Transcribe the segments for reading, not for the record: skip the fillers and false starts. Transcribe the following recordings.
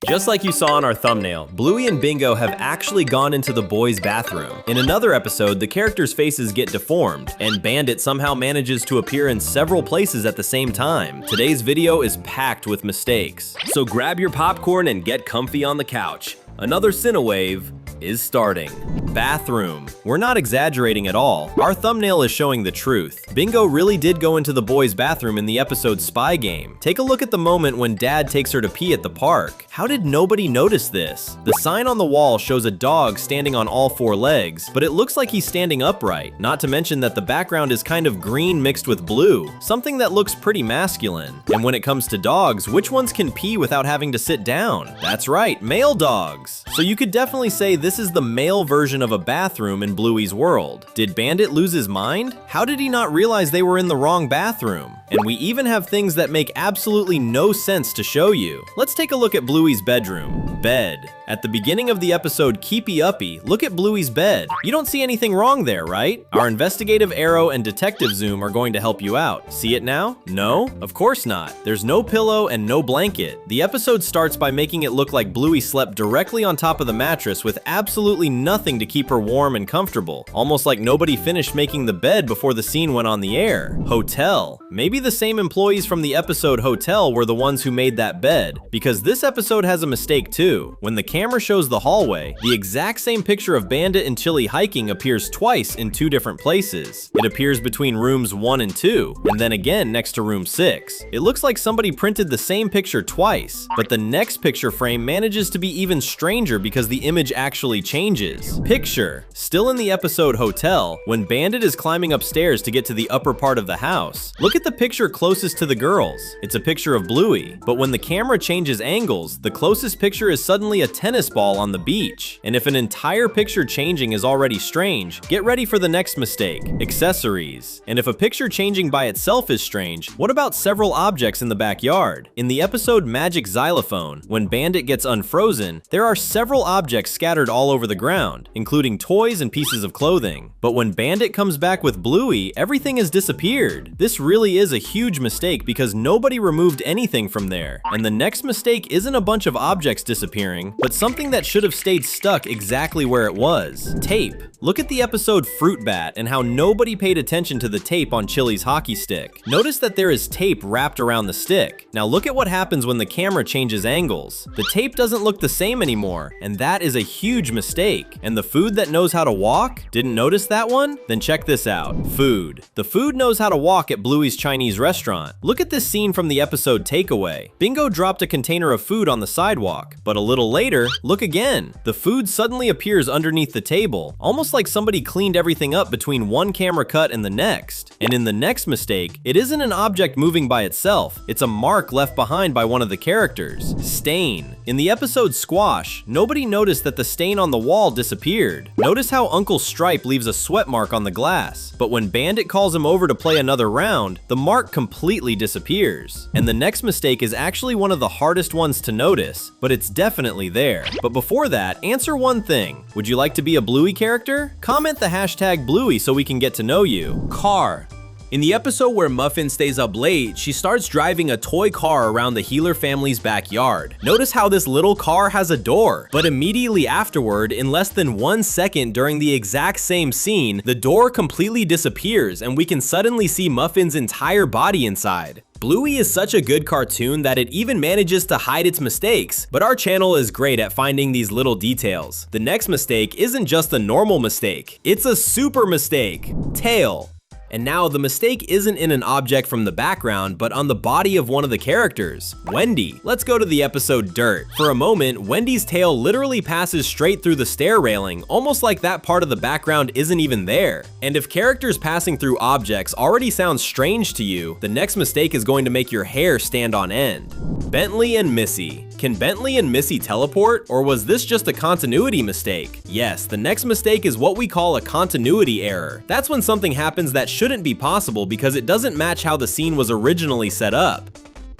Just like you saw in our thumbnail, Bluey and Bingo have actually gone into the boys' bathroom. In another episode, the characters' faces get deformed, and Bandit somehow manages to appear in several places at the same time. Today's video is packed with mistakes. So grab your popcorn and get comfy on the couch. Another Cinewave is starting. Bathroom. We're not exaggerating at all. Our thumbnail is showing the truth. Bingo really did go into the boys' bathroom in the episode Spy Game. Take a look at the moment when Dad takes her to pee at the park. How did nobody notice this? The sign on the wall shows a dog standing on all four legs, but it looks like he's standing upright. Not to mention that the background is kind of green mixed with blue, something that looks pretty masculine. And when it comes to dogs, which ones can pee without having to sit down? That's right, male dogs. So you could definitely say this is the male version of a bathroom in Bluey's world. Did Bandit lose his mind? How did he not realize they were in the wrong bathroom? And we even have things that make absolutely no sense to show you. Let's take a look at Bluey's bedroom. Bed. At the beginning of the episode Keepy Uppy, look at Bluey's bed. You don't see anything wrong there, right? Our investigative arrow and detective zoom are going to help you out. See it now? No? Of course not. There's no pillow and no blanket. The episode starts by making it look like Bluey slept directly on top of the mattress with absolutely nothing to keep her warm and comfortable. Almost like nobody finished making the bed before the scene went on the air. Hotel. Maybe the same employees from the episode Hotel were the ones who made that bed, because this episode has a mistake too. When the camera shows the hallway, the exact same picture of Bandit and Chili hiking appears twice in two different places. It appears between rooms 1 and 2, and then again next to room 6. It looks like somebody printed the same picture twice, but the next picture frame manages to be even stranger because the image actually changes. Picture. Still in the episode Hotel, when Bandit is climbing upstairs to get to the upper part of the house. Look at the picture closest to the girls. It's a picture of Bluey, but when the camera changes angles, the closest picture is suddenly a tennis ball on the beach. And if an entire picture changing is already strange, get ready for the next mistake, accessories. And if a picture changing by itself is strange, what about several objects in the backyard? In the episode Magic Xylophone, when Bandit gets unfrozen, there are several objects scattered all over the ground, including toys and pieces of clothing. But when Bandit comes back with Bluey, everything has disappeared. This really is a huge mistake because nobody removed anything from there. And the next mistake isn't a bunch of objects disappearing, but something that should have stayed stuck exactly where it was. Tape. Look at the episode Fruit Bat and how nobody paid attention to the tape on Chili's hockey stick. Notice that there is tape wrapped around the stick. Now look at what happens when the camera changes angles. The tape doesn't look the same anymore, and that is a huge mistake. And the food that knows how to walk? Didn't notice that one? Then check this out. Food. The food knows how to walk at Bluey's Chinese restaurant. Look at this scene from the episode Takeaway. Bingo dropped a container of food on the sidewalk, but a little later, look again. The food suddenly appears underneath the table, almost like somebody cleaned everything up between one camera cut and the next. And in the next mistake, it isn't an object moving by itself, it's a mark left behind by one of the characters. Stain. In the episode Squash, nobody noticed that the stain on the wall disappeared. Notice how Uncle Stripe leaves a sweat mark on the glass, but when Bandit calls him over to play another round, the mark completely disappears. And the next mistake is actually one of the hardest ones to notice, but it's definitely there. But before that, answer one thing. Would you like to be a Bluey character? Comment the hashtag Bluey so we can get to know you. Car. In the episode where Muffin stays up late, she starts driving a toy car around the Healer family's backyard. Notice how this little car has a door, but immediately afterward, in less than 1 second during the exact same scene, the door completely disappears and we can suddenly see Muffin's entire body inside. Bluey is such a good cartoon that it even manages to hide its mistakes, but our channel is great at finding these little details. The next mistake isn't just a normal mistake, it's a super mistake. Tail. And now the mistake isn't in an object from the background, but on the body of one of the characters, Wendy. Let's go to the episode Dirt. For a moment, Wendy's tail literally passes straight through the stair railing, almost like that part of the background isn't even there. And if characters passing through objects already sounds strange to you, the next mistake is going to make your hair stand on end. Bentley and Missy. Can Bentley and Missy teleport, or was this just a continuity mistake? Yes, the next mistake is what we call a continuity error. That's when something happens that shouldn't be possible because it doesn't match how the scene was originally set up.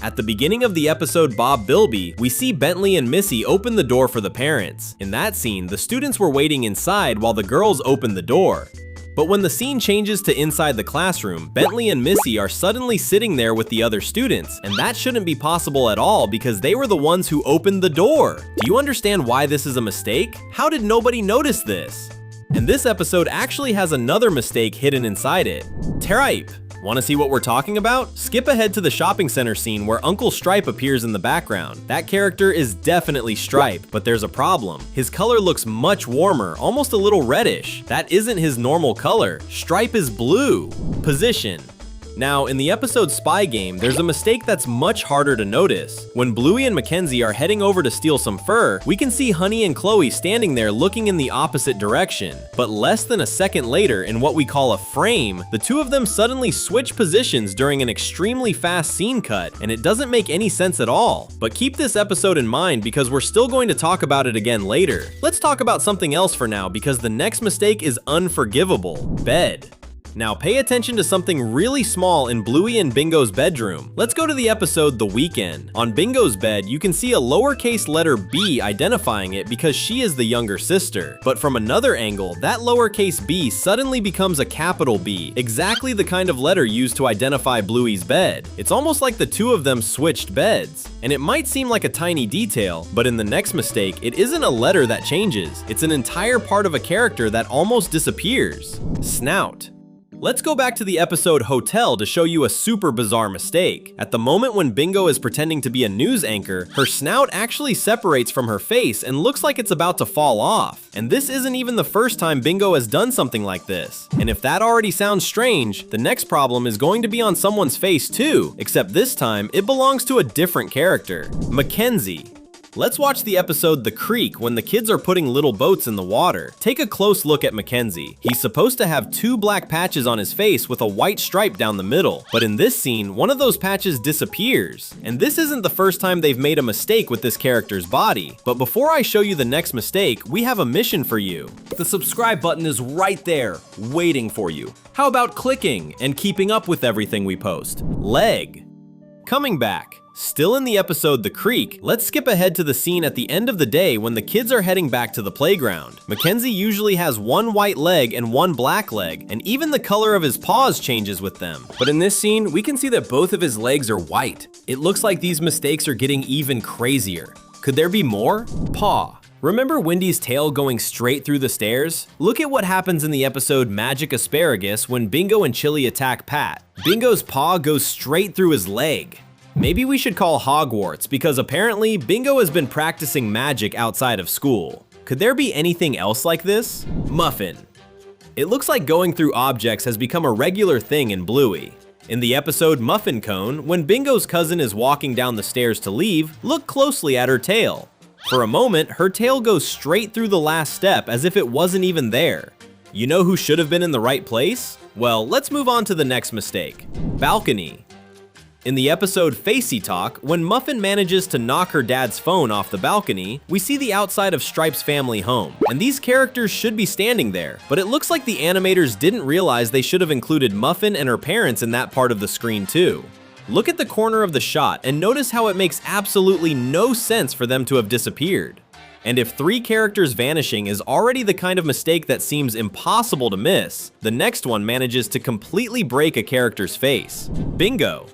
At the beginning of the episode Bob Bilby, we see Bentley and Missy open the door for the parents. In that scene, the students were waiting inside while the girls opened the door. But when the scene changes to inside the classroom, Bentley and Missy are suddenly sitting there with the other students, and that shouldn't be possible at all because they were the ones who opened the door. Do you understand why this is a mistake? How did nobody notice this? And this episode actually has another mistake hidden inside it. Tripe. Want to see what we're talking about? Skip ahead to the shopping center scene where Uncle Stripe appears in the background. That character is definitely Stripe, but there's a problem. His color looks much warmer, almost a little reddish. That isn't his normal color. Stripe is blue. Position. Now, in the episode Spy Game, there's a mistake that's much harder to notice. When Bluey and Mackenzie are heading over to steal some fur, we can see Honey and Chloe standing there looking in the opposite direction. But less than a second later, in what we call a frame, the two of them suddenly switch positions during an extremely fast scene cut, and it doesn't make any sense at all. But keep this episode in mind because we're still going to talk about it again later. Let's talk about something else for now because the next mistake is unforgivable. Bed. Now pay attention to something really small in Bluey and Bingo's bedroom. Let's go to the episode The Weekend. On Bingo's bed, you can see a lowercase letter B identifying it because she is the younger sister. But from another angle, that lowercase b suddenly becomes a capital B, exactly the kind of letter used to identify Bluey's bed. It's almost like the two of them switched beds. And it might seem like a tiny detail, but in the next mistake, it isn't a letter that changes. It's an entire part of a character that almost disappears. Snout. Let's go back to the episode Hotel to show you a super bizarre mistake. At the moment when Bingo is pretending to be a news anchor, her snout actually separates from her face and looks like it's about to fall off. And this isn't even the first time Bingo has done something like this. And if that already sounds strange, the next problem is going to be on someone's face too, except this time it belongs to a different character. Mackenzie. Let's watch the episode The Creek when the kids are putting little boats in the water. Take a close look at Mackenzie. He's supposed to have two black patches on his face with a white stripe down the middle. But in this scene, one of those patches disappears. And this isn't the first time they've made a mistake with this character's body. But before I show you the next mistake, we have a mission for you. The subscribe button is right there, waiting for you. How about clicking and keeping up with everything we post? Leg. Coming back. Still in the episode The Creek, let's skip ahead to the scene at the end of the day when the kids are heading back to the playground. Mackenzie usually has one white leg and one black leg, and even the color of his paws changes with them. But in this scene, we can see that both of his legs are white. It looks like these mistakes are getting even crazier. Could there be more? Paw. Remember Wendy's tail going straight through the stairs? Look at what happens in the episode Magic Asparagus when Bingo and Chili attack Pat. Bingo's paw goes straight through his leg. Maybe we should call Hogwarts because apparently Bingo has been practicing magic outside of school. Could there be anything else like this? Muffin. It looks like going through objects has become a regular thing in Bluey. In the episode Muffin Cone, when Bingo's cousin is walking down the stairs to leave, look closely at her tail. For a moment, her tail goes straight through the last step as if it wasn't even there. You know who should have been in the right place? Well, let's move on to the next mistake. Balcony. In the episode Facey Talk, when Muffin manages to knock her dad's phone off the balcony, we see the outside of Stripe's family home. And these characters should be standing there, but it looks like the animators didn't realize they should have included Muffin and her parents in that part of the screen too. Look at the corner of the shot and notice how it makes absolutely no sense for them to have disappeared. And if three characters vanishing is already the kind of mistake that seems impossible to miss, the next one manages to completely break a character's face. Bingo.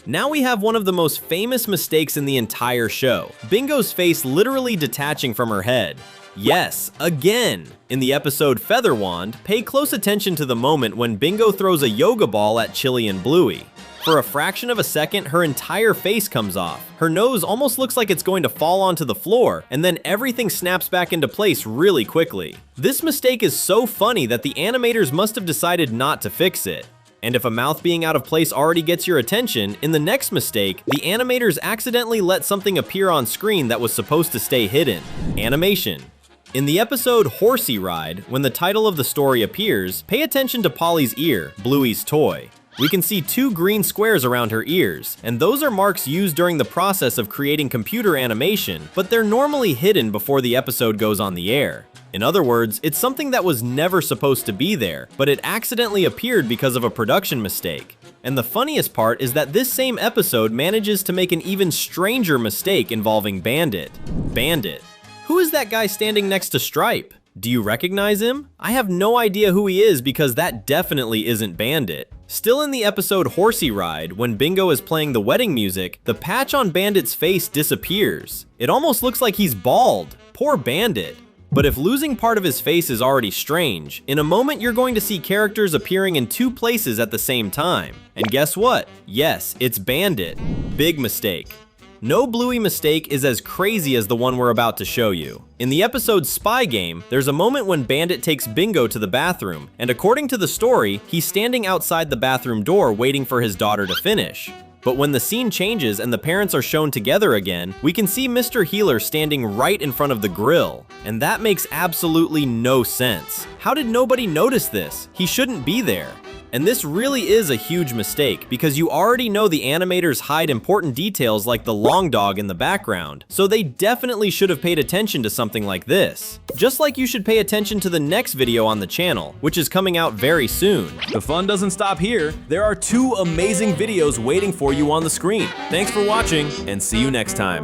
Now we have one of the most famous mistakes in the entire show, Bingo's face literally detaching from her head. Yes, again! In the episode Feather Wand, pay close attention to the moment when Bingo throws a yoga ball at Chili and Bluey. For a fraction of a second, her entire face comes off. Her nose almost looks like it's going to fall onto the floor, and then everything snaps back into place really quickly. This mistake is so funny that the animators must have decided not to fix it. And if a mouth being out of place already gets your attention, in the next mistake, the animators accidentally let something appear on screen that was supposed to stay hidden. Animation. In the episode Horsey Ride, when the title of the story appears, pay attention to Polly's ear, Bluey's toy. We can see two green squares around her ears, and those are marks used during the process of creating computer animation, but they're normally hidden before the episode goes on the air. In other words, it's something that was never supposed to be there, but it accidentally appeared because of a production mistake. And the funniest part is that this same episode manages to make an even stranger mistake involving Bandit. Bandit. Who is that guy standing next to Stripe? Do you recognize him? I have no idea who he is because that definitely isn't Bandit. Still in the episode Horsey Ride, when Bingo is playing the wedding music, the patch on Bandit's face disappears. It almost looks like he's bald. Poor Bandit. But if losing part of his face is already strange, in a moment you're going to see characters appearing in two places at the same time. And guess what? Yes, it's Bandit. Big mistake. No Bluey mistake is as crazy as the one we're about to show you. In the episode Spy Game, there's a moment when Bandit takes Bingo to the bathroom, and according to the story, he's standing outside the bathroom door waiting for his daughter to finish. But when the scene changes and the parents are shown together again, we can see Mr. Healer standing right in front of the grill. And that makes absolutely no sense. How did nobody notice this? He shouldn't be there. And this really is a huge mistake because you already know the animators hide important details like the long dog in the background, so they definitely should have paid attention to something like this. Just like you should pay attention to the next video on the channel, which is coming out very soon. The fun doesn't stop here. There are 2 amazing videos waiting for you on the screen. Thanks for watching and see you next time.